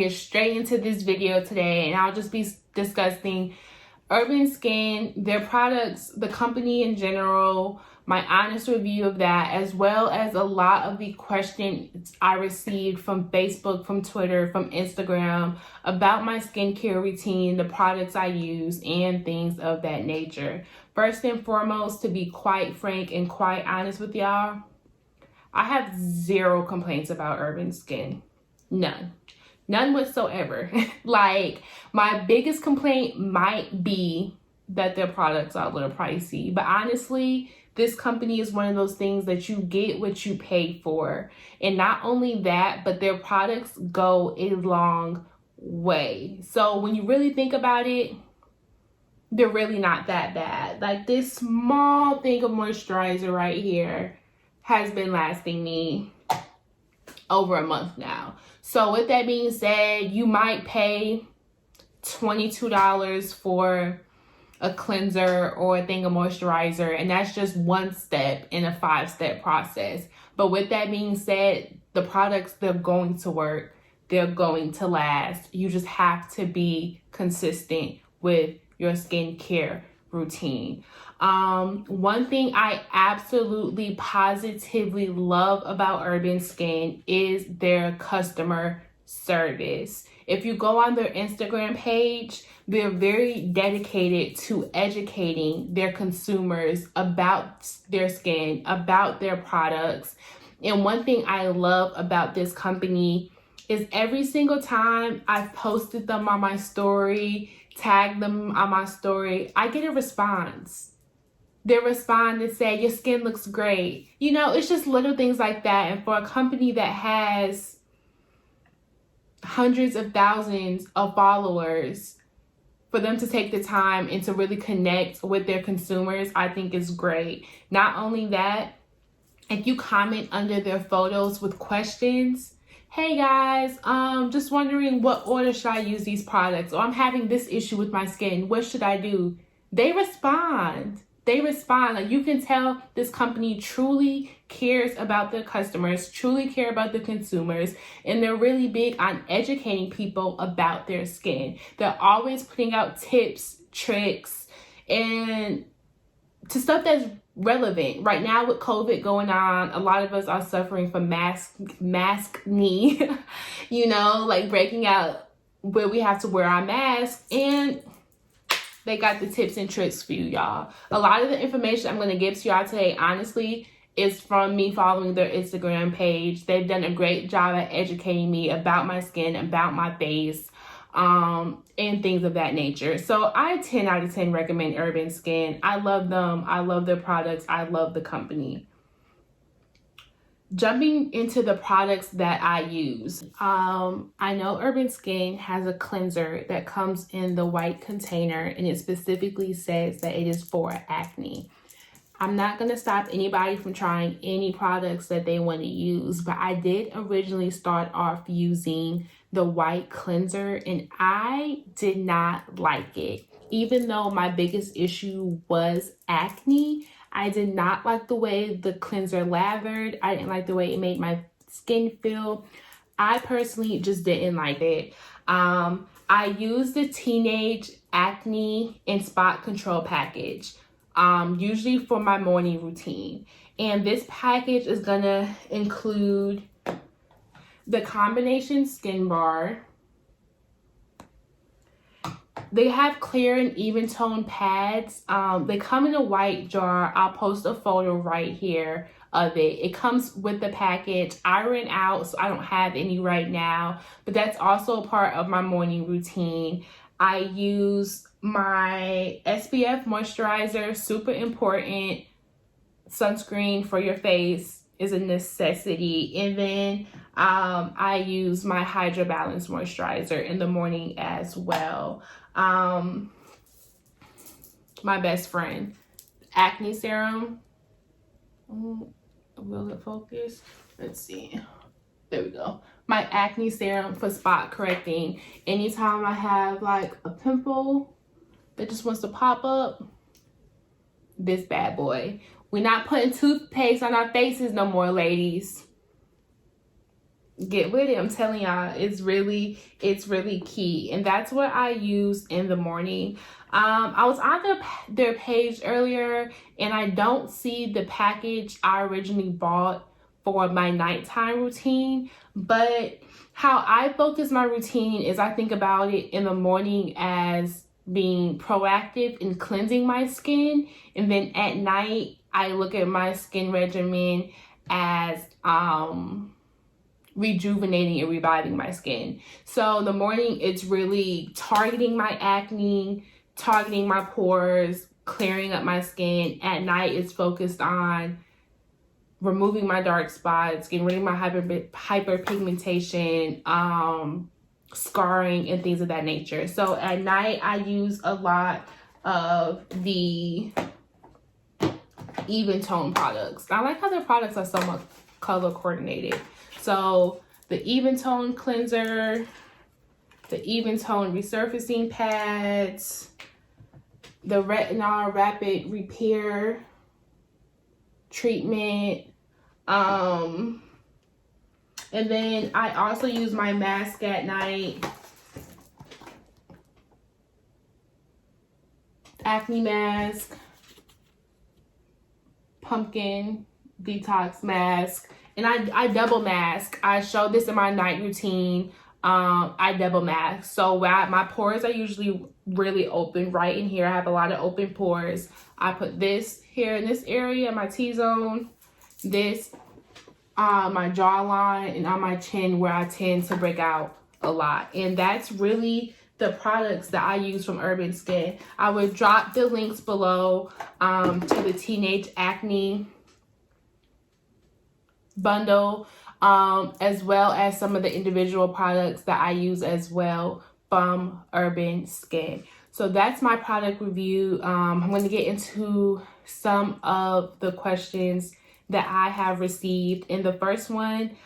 Get straight into this video today, and I'll just be discussing Urban Skin, their products, the company in general, my honest review of that, as well as a lot of the questions I received from Facebook, from Twitter, from Instagram about my skincare routine, the products I use, and things of that nature. First and foremost, to be quite frank and quite honest with y'all, I have zero complaints about Urban Skin. None whatsoever. Like, my biggest complaint might be that their products are a little pricey. But honestly, this company is one of those things that you get what you pay for. And not only that, but their products go a long way. So when you really think about it, they're really not that bad. Like, this small thing of moisturizer right here has been lasting me over a month now. So with that being said, you might pay $22 for a cleanser or a thing of moisturizer, and that's just one step in a 5-step process. But with that being said, the products, they're going to work, they're going to last. You just have to be consistent with your skincare routine. One thing I absolutely positively love about Urban Skin is their customer service. If you go on their Instagram page, they're very dedicated to educating their consumers about their skin, about their products. And one thing I love about this company is every single time I've posted them on my story, tagged them on my story, I get a response. They respond and say, your skin looks great. You know, it's just little things like that. And for a company that has hundreds of thousands of followers, for them to take the time and to really connect with their consumers, I think is great. Not only that, if you comment under their photos with questions, hey guys, just wondering what order should I use these products? Or I'm having this issue with my skin, what should I do? They respond. Like, you can tell this company truly cares about their customers, truly care about the consumers, and they're really big on educating people about their skin. They're always putting out tips, tricks, and to stuff that's relevant. Right now with COVID going on, a lot of us are suffering from acne, you know, like breaking out where we have to wear our masks, and they got the tips and tricks for you, y'all. A lot of the information I'm going to give to y'all today, honestly, is from me following their Instagram page. They've done a great job at educating me about my skin, about my face, and things of that nature. So I 10 out of 10 recommend Urban Skin. I love them. I love their products. I love the company. Jumping into the products that I use, I know Urban Skin has a cleanser that comes in the white container, and it specifically says that it is for acne. I'm not going to stop anybody from trying any products that they want to use, but I did originally start off using the white cleanser, and I did not like it. Even though my biggest issue was acne, I did not like the way the cleanser lathered. I didn't like the way it made my skin feel. I personally just didn't like it. I used the Teenage Acne and Spot Control package, usually for my morning routine. And this package is gonna include the combination skin bar. They have clear and even tone pads. They come in a white jar. I'll post a photo right here of it. It comes with the package. I ran out, so I don't have any right now, but that's also a part of my morning routine. I use my SPF moisturizer, super important. Sunscreen for your face is a necessity. And then I use my Hydra Balance moisturizer in the morning as well. My best friend, acne serum. Will it focus? Let's see. There we go. My acne serum for spot correcting. Anytime I have like a pimple that just wants to pop up, this bad boy. We're not putting toothpaste on our faces no more, ladies. get with it. I'm telling y'all, it's really key. And that's what I use in the morning. I was on their page earlier, and I don't see the package I originally bought for my nighttime routine. But how I focus my routine is I think about it in the morning as being proactive in cleansing my skin, and then at night I look at my skin regimen as rejuvenating and reviving my skin. So in the morning, it's really targeting my acne, targeting my pores, clearing up my skin. At night, it's focused on removing my dark spots, getting rid of my hyperpigmentation, scarring, and things of that nature. So at night, I use a lot of the even tone products. I like how their products are so much color coordinated. So the even tone cleanser, the even tone resurfacing pads, the retinol rapid repair treatment, and then I also use my mask at night, acne mask, pumpkin detox mask, and I double mask. I showed this in my night routine. I double mask. So my pores are usually really open right in here. I have a lot of open pores. I put this here in this area, my T-zone, this my jawline, and on my chin where I tend to break out a lot. And that's really the products that I use from Urban Skin. I would drop the links below to the Teenage Acne bundle, as well as some of the individual products that I use as well from Urban Skin. So that's my product review. I'm going to get into some of the questions that I have received. And the first one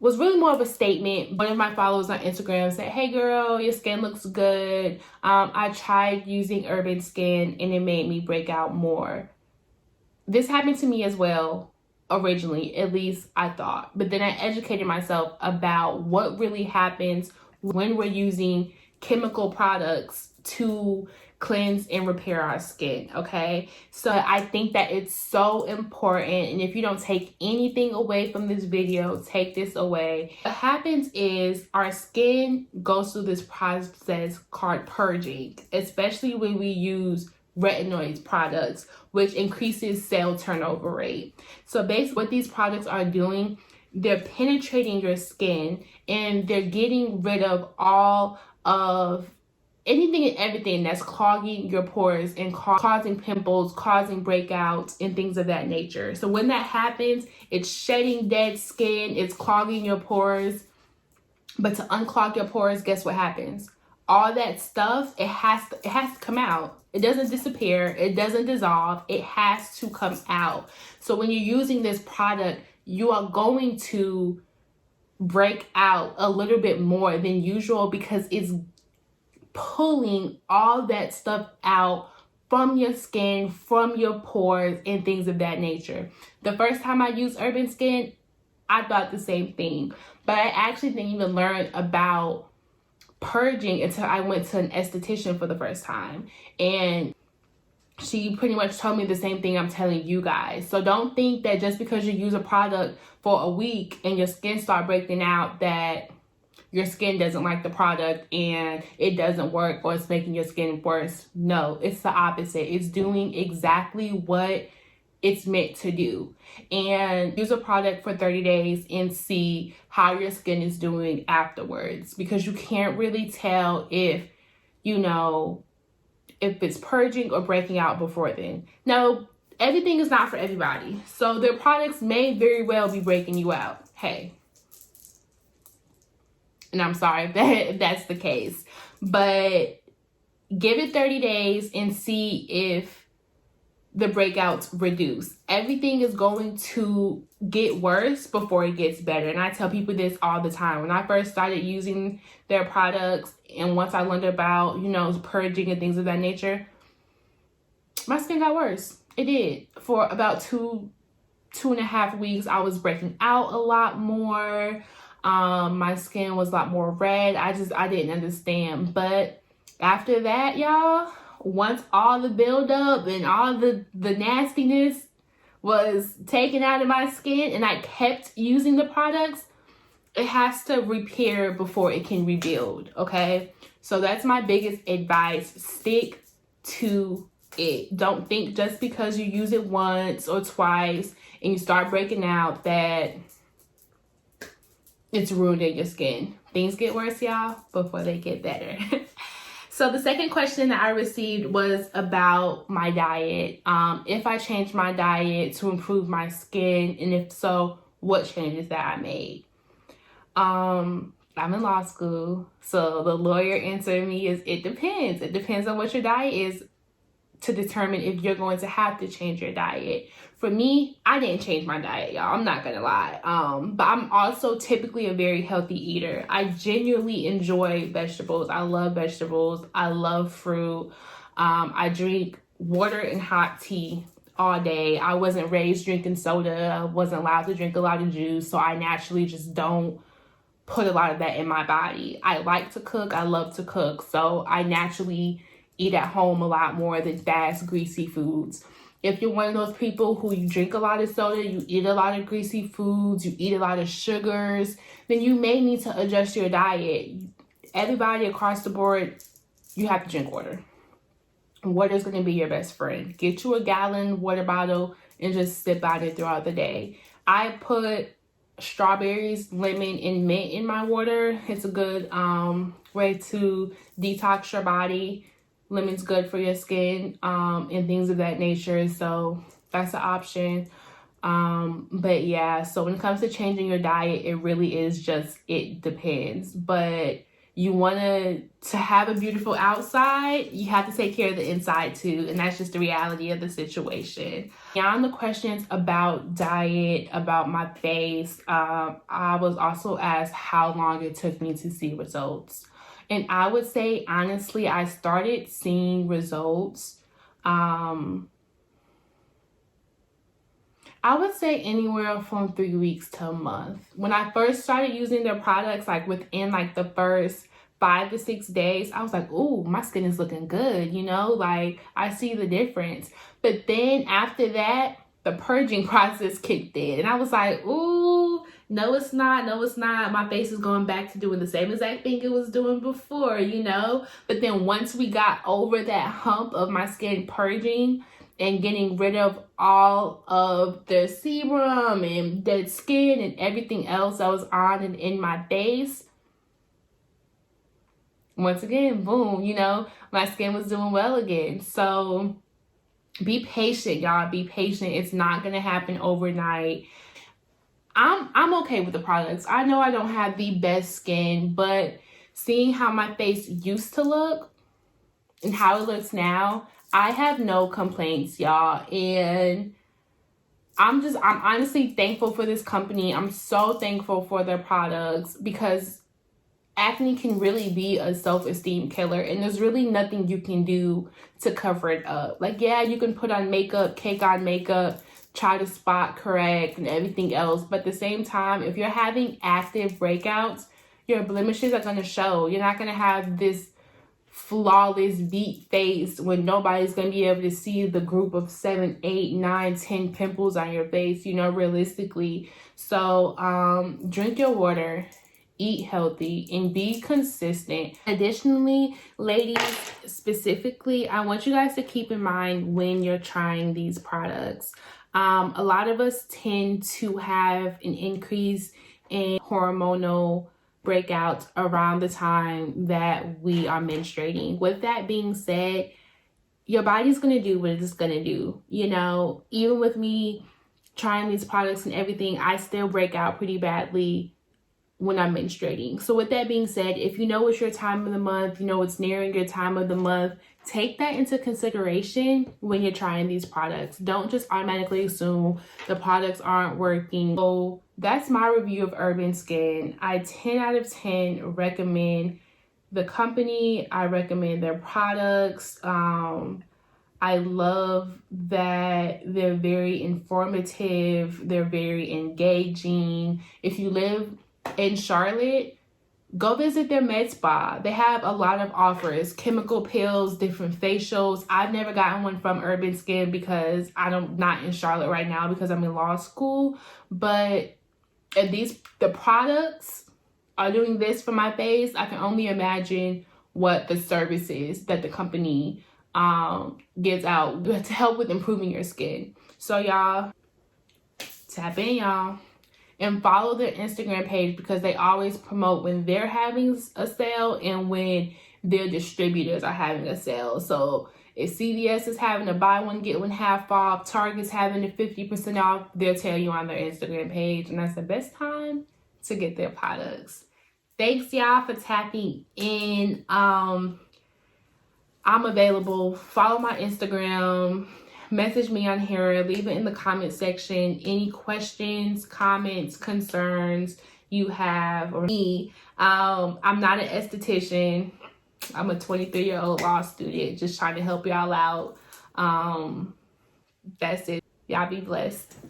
was really more of a statement. One of my followers on Instagram said, "Hey girl, your skin looks good. I tried using Urban Skin and it made me break out more." This happened to me as well originally, at least I thought. But then I educated myself about what really happens when we're using chemical products to cleanse and repair our skin, okay? So I think that it's so important, and if you don't take anything away from this video, take this away. What happens is our skin goes through this process called purging, especially when we use retinoid products, which increases cell turnover rate. So basically what these products are doing, they're penetrating your skin and they're getting rid of all of anything and everything that's clogging your pores and causing pimples, causing breakouts, and things of that nature. So when that happens, it's shedding dead skin, it's clogging your pores. But to unclog your pores, guess what happens? All that stuff, it has to come out. It doesn't disappear. It doesn't dissolve. It has to come out. So when you're using this product, you are going to break out a little bit more than usual because it's pulling all that stuff out from your skin, from your pores, and things of that nature. The first time I used Urban Skin, I thought the same thing. But I actually didn't even learn about purging until I went to an esthetician for the first time, and she pretty much told me the same thing I'm telling you guys. So don't think that just because you use a product for a week and your skin start breaking out that your skin doesn't like the product and it doesn't work or it's making your skin worse. No, it's the opposite. It's doing exactly what it's meant to do. And use a product for 30 days and see how your skin is doing afterwards, because you can't really tell if, if it's purging or breaking out before then. Now, everything is not for everybody. So their products may very well be breaking you out. Hey. And I'm sorry if that's the case. But give it 30 days and see if the breakouts reduce. Everything is going to get worse before it gets better. And I tell people this all the time. When I first started using their products, and once I learned about, purging and things of that nature, my skin got worse. It did. For about 2.5 weeks, I was breaking out a lot more. My skin was a lot more red. I didn't understand. But after that, y'all, once all the buildup and all the nastiness was taken out of my skin and I kept using the products, it has to repair before it can rebuild, okay? So that's my biggest advice. Stick to it. Don't think just because you use it once or twice and you start breaking out that it's ruining your skin. Things get worse, y'all, before they get better. So the second question that I received was about my diet. If I changed my diet to improve my skin, and if so, what changes that I made? I'm in law school, so the lawyer answer me is it depends. It depends on what your diet is to determine if you're going to have to change your diet. For me, I didn't change my diet, y'all. I'm not gonna lie. But I'm also typically a very healthy eater. I genuinely enjoy vegetables. I love vegetables. I love fruit. I drink water and hot tea all day. I wasn't raised drinking soda. I wasn't allowed to drink a lot of juice, so I naturally just don't put a lot of that in my body. I like to cook. I love to cook, so I naturally eat at home a lot more than fast, greasy foods. If you're one of those people who you drink a lot of soda, you eat a lot of greasy foods, you eat a lot of sugars, then you may need to adjust your diet. Everybody across the board, you have to drink water. Water is going to be your best friend. Get you a gallon water bottle and just sip out it throughout the day. I put strawberries, lemon, and mint in my water. It's a good way to detox your body. Lemon's good for your skin and things of that nature, so that's an option. But yeah, so when it comes to changing your diet, it really is just, it depends. But you want to have a beautiful outside, you have to take care of the inside too, and that's just the reality of the situation. Beyond the questions about diet, about my face, I was also asked how long it took me to see results. And I would say, honestly, I started seeing results, I would say anywhere from 3 weeks to a month. When I first started using their products, like within like the first 5 to 6 days, I was like, ooh, my skin is looking good, you know, like I see the difference. But then after that, the purging process kicked in and I was like, ooh, no, it's not. No, it's not. My face is going back to doing the same exact thing it was doing before, you know? But then once we got over that hump of my skin purging and getting rid of all of the sebum and dead skin and everything else that was on and in my face, once again, boom, you know, my skin was doing well again. So be patient, y'all. Be patient. It's not going to happen overnight. I'm okay with the products. I know I don't have the best skin, but seeing how my face used to look and how it looks now, I have no complaints, y'all. And I'm honestly thankful for this company. I'm so thankful for their products because acne can really be a self-esteem killer and there's really nothing you can do to cover it up. Like, yeah, you can put on makeup, cake on makeup, try to spot correct and everything else. But at the same time, if you're having active breakouts, your blemishes are going to show. You're not going to have this flawless beat face when nobody's going to be able to see the group of 7, 8, 9, 10 pimples on your face, you know, realistically. So drink your water, eat healthy, and be consistent. Additionally, ladies, specifically, I want you guys to keep in mind when you're trying these products. A lot of us tend to have an increase in hormonal breakouts around the time that we are menstruating. With that being said, your body's going to do what it's going to do. You know, even with me trying these products and everything, I still break out pretty badly when I'm menstruating. So with that being said, if you know it's your time of the month, you know it's nearing your time of the month, take that into consideration when you're trying these products. Don't just automatically assume the products aren't working. So that's my review of Urban Skin. I 10 out of 10 recommend the company. I recommend their products. I love that they're very informative. They're very engaging. If you live in Charlotte, go visit their med spa. They have a lot of offers, chemical peels, different facials. I've never gotten one from Urban Skin because I'm not in Charlotte right now because I'm in law school. But if the products are doing this for my face, I can only imagine what the services that the company gives out to help with improving your skin. So y'all, tap in, y'all. And follow their Instagram page because they always promote when they're having a sale and when their distributors are having a sale. So if CVS is having a buy one, get one half off, Target's having a 50% off, they'll tell you on their Instagram page. And that's the best time to get their products. Thanks, y'all, for tapping in. I'm available. Follow my Instagram. Message me on here, leave it in the comment section. Any questions, comments, concerns you have or me. I'm not an esthetician. I'm a 23-year-old law student just trying to help y'all out. That's it. Y'all be blessed.